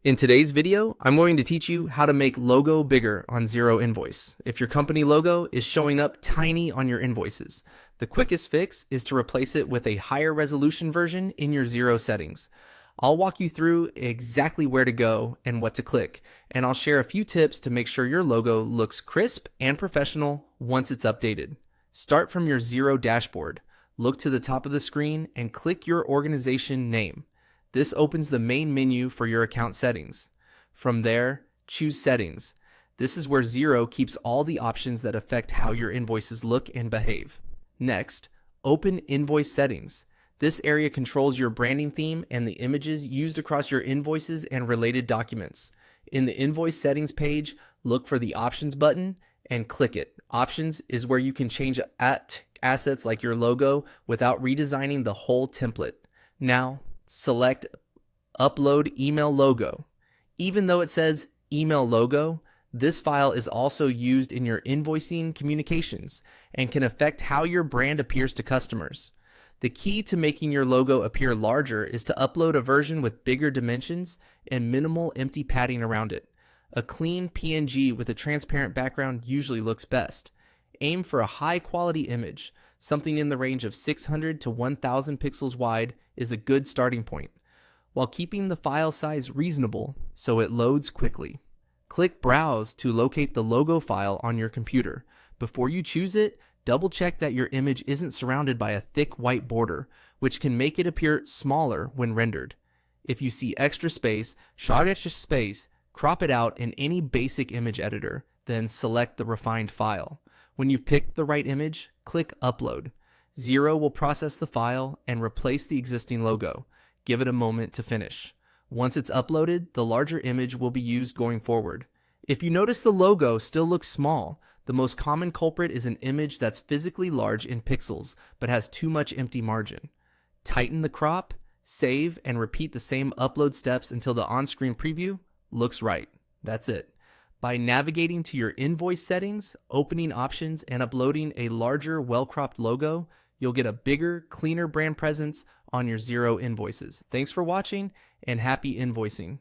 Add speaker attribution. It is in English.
Speaker 1: In today's video, I'm going to teach you how to make logo bigger on Xero Invoice. If your company logo is showing up tiny on your invoices, the quickest fix is to replace it with a higher resolution version in your Xero settings. I'll walk you through exactly where to go and what to click, and I'll share a few tips to make sure your logo looks crisp and professional once it's updated. Start from your Xero dashboard. Look to the top of the screen and click your organization name. This opens the main menu for your account settings. From there, choose Settings. This is where Xero keeps all the options that affect how your invoices look and behave. Next, open Invoice Settings. This area controls your branding theme and the images used across your invoices and related documents. In the Invoice Settings page, look for the Options button and click it. Options is where you can change assets like your logo without redesigning the whole template. Now, select Upload Email Logo. Even though it says Email Logo, this file is also used in your invoicing communications and can affect how your brand appears to customers. The key to making your logo appear larger is to upload a version with bigger dimensions and minimal empty padding around it. A clean PNG with a transparent background usually looks best. Aim for a high quality image. Something in the range of 600 to 1000 pixels wide is a good starting point, while keeping the file size reasonable so it loads quickly. Click Browse to locate the logo file on your computer. Before you choose it, double check that your image isn't surrounded by a thick white border, which can make it appear smaller when rendered. If you see extra space, crop it out in any basic image editor, then select the refined file. When you've picked the right image, click Upload. Xero will process the file and replace the existing logo. Give it a moment to finish. Once it's uploaded, the larger image will be used going forward. If you notice the logo still looks small, the most common culprit is an image that's physically large in pixels but has too much empty margin. Tighten the crop, save, and repeat the same upload steps until the on-screen preview looks right. That's it. By navigating to your invoice settings, opening options, and uploading a larger, well-cropped logo, you'll get a bigger, cleaner brand presence on your Xero invoices. Thanks for watching, and happy invoicing.